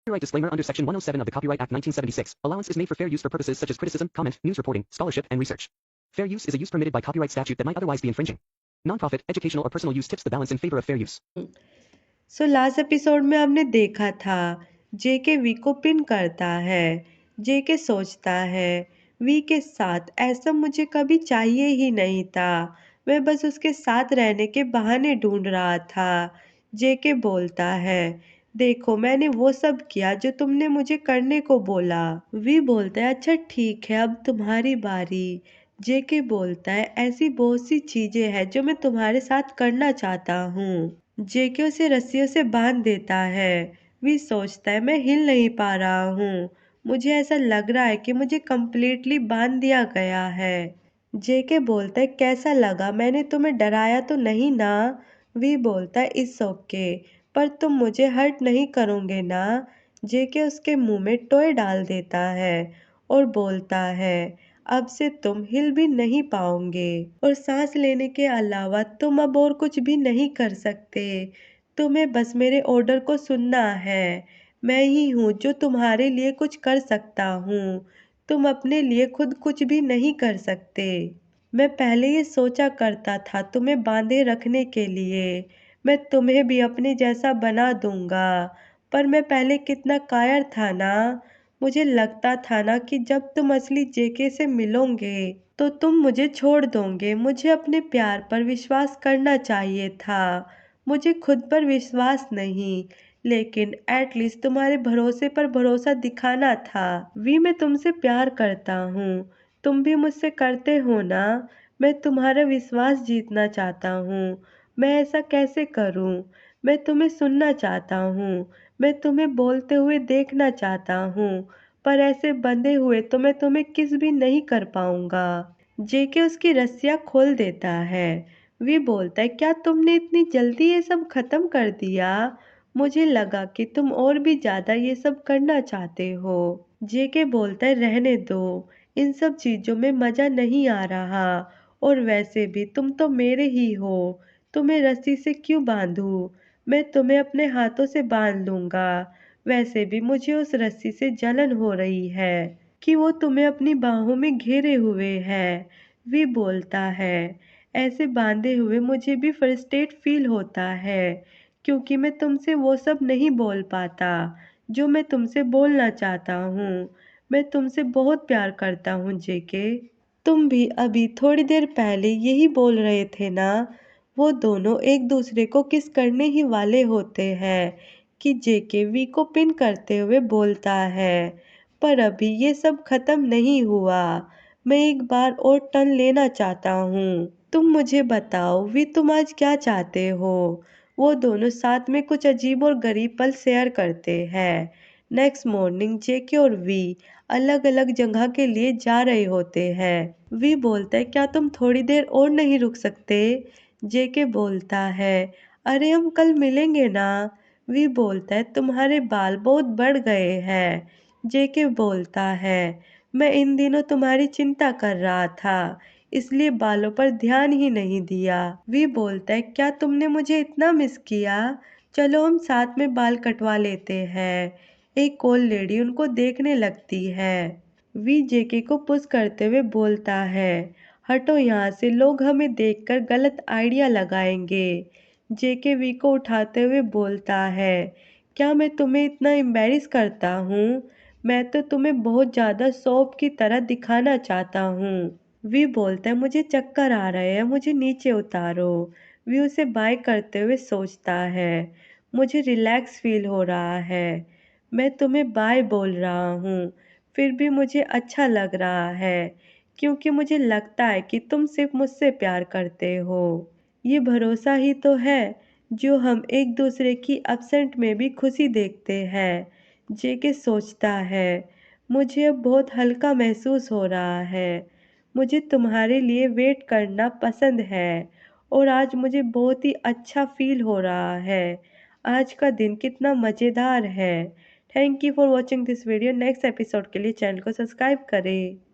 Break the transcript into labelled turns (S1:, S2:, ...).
S1: Copyright disclaimer under Section 107 of the Copyright Act 1976. Allowance is made for fair use for purposes such as criticism, comment, news reporting, scholarship, and research. Fair use is a use permitted by copyright statute that might otherwise be infringing. Non-profit, educational, or personal use tips the balance in favor of fair use.
S2: So last episode में हमने देखा था जेके we को pin करता है। जेके सोचता है we के साथ ऐसा मुझे कभी चाहिए ही नहीं था, मैं बस उसके साथ रहने के बहाने ढूंढ रहा था। जेके बोलता है देखो मैंने वो सब किया जो तुमने मुझे करने को बोला। वी बोलता है अच्छा ठीक है अब तुम्हारी बारी। जेके बोलता है ऐसी बहुत सी चीजें हैं जो मैं तुम्हारे साथ करना चाहता हूँ। जेके उसे रस्सियों से बांध देता है। वी सोचता है मैं हिल नहीं पा रहा हूँ, मुझे ऐसा लग रहा है कि मुझे कंप्लीटली बांध दिया गया है। जेके बोलता है कैसा लगा, मैंने तुम्हें डराया तो नहीं ना। वी बोलता है इट्स ओके, पर तुम मुझे हर्ट नहीं करोगे ना। जेके उसके मुंह में टॉय डाल देता है और बोलता है अब से तुम हिल भी नहीं पाओगे और सांस लेने के अलावा तुम अब और कुछ भी नहीं कर सकते। तुम्हें बस मेरे ऑर्डर को सुनना है। मैं ही हूँ जो तुम्हारे लिए कुछ कर सकता हूँ, तुम अपने लिए खुद कुछ भी नहीं कर सकते। मैं पहले ये सोचा करता था तुम्हें बांधे रखने के लिए, मैं तुम्हें भी अपने जैसा बना दूंगा, पर मैं पहले कितना कायर था ना। मुझे लगता था ना कि जब तुम असली जेके से मिलोगे तो तुम मुझे छोड़ दोगे। मुझे अपने प्यार पर विश्वास करना चाहिए था, मुझे खुद पर विश्वास नहीं, लेकिन एटलीस्ट तुम्हारे भरोसे पर भरोसा दिखाना था। वी मैं तुमसे प्यार करता हूँ, तुम भी मुझसे करते हो ना। मैं तुम्हारा विश्वास जीतना चाहता हूँ, मैं ऐसा कैसे करूँ। मैं तुम्हें सुनना चाहता हूँ, मैं तुम्हें बोलते हुए देखना चाहता हूँ, पर ऐसे बंधे हुए तो मैं तुम्हें किस भी नहीं कर पाऊंगा। जेके उसकी रस्सियाँ खोल देता है। वी बोलता है क्या तुमने इतनी जल्दी ये सब खत्म कर दिया, मुझे लगा कि तुम और भी ज्यादा ये सब करना चाहते हो। जेके बोलता है रहने दो, इन सब चीजों में मजा नहीं आ रहा, और वैसे भी तुम तो मेरे ही हो, तुम्हें रस्सी से क्यों बांधूं, मैं तुम्हें अपने हाथों से बांध लूंगा। वैसे भी मुझे उस रस्सी से जलन हो रही है कि वो तुम्हें अपनी बाहों में घेरे हुए है। वी बोलता है ऐसे बांधे हुए मुझे भी फ्रस्ट्रेट फील होता है, क्योंकि मैं तुमसे वो सब नहीं बोल पाता जो मैं तुमसे बोलना चाहता हूँ। मैं तुमसे बहुत प्यार करता हूँ जेके। तुम भी अभी थोड़ी देर पहले यही बोल रहे थे ना। वो दोनों एक दूसरे को किस करने ही वाले होते हैं कि जेके वी को पिन करते हुए बोलता है पर अभी ये सब खत्म नहीं हुआ, मैं एक बार और टर्न लेना चाहता हूँ। तुम मुझे बताओ वी तुम आज क्या चाहते हो। वो दोनों साथ में कुछ अजीब और गरीब पल शेयर करते हैं। नेक्स्ट मॉर्निंग जेके और वी अलग अलग जगह के लिए जा रहे होते हैं। वी बोलता है क्या तुम थोड़ी देर और नहीं रुक सकते। जेके बोलता है अरे हम कल मिलेंगे ना। वी बोलता है तुम्हारे बाल बहुत बढ़ गए हैं। जेके बोलता है मैं इन दिनों तुम्हारी चिंता कर रहा था, इसलिए बालों पर ध्यान ही नहीं दिया। वी बोलता है क्या तुमने मुझे इतना मिस किया, चलो हम साथ में बाल कटवा लेते हैं। एक ओल्ड लेडी उनको देखने लगती है। वी जेके को पुश करते हुए बोलता है हटो यहाँ से, लोग हमें देखकर गलत आइडिया लगाएंगे। जेके वी को उठाते हुए बोलता है क्या मैं तुम्हें इतना एम्बैरेस करता हूँ, मैं तो तुम्हें बहुत ज़्यादा सौंफ की तरह दिखाना चाहता हूँ। वी बोलता है मुझे चक्कर आ रहे हैं, मुझे नीचे उतारो। वी उसे बाय करते हुए सोचता है मुझे रिलैक्स फील हो रहा है, मैं तुम्हें बाय बोल रहा हूँ, फिर भी मुझे अच्छा लग रहा है, क्योंकि मुझे लगता है कि तुम सिर्फ मुझसे प्यार करते हो। ये भरोसा ही तो है जो हम एक दूसरे की अपसेंट में भी खुशी देखते हैं। जेके सोचता है मुझे अब बहुत हल्का महसूस हो रहा है, मुझे तुम्हारे लिए वेट करना पसंद है, और आज मुझे बहुत ही अच्छा फील हो रहा है। आज का दिन कितना मज़ेदार है। Thank you for watching this video. Next episode के लिए चैनल को सब्सक्राइब करें।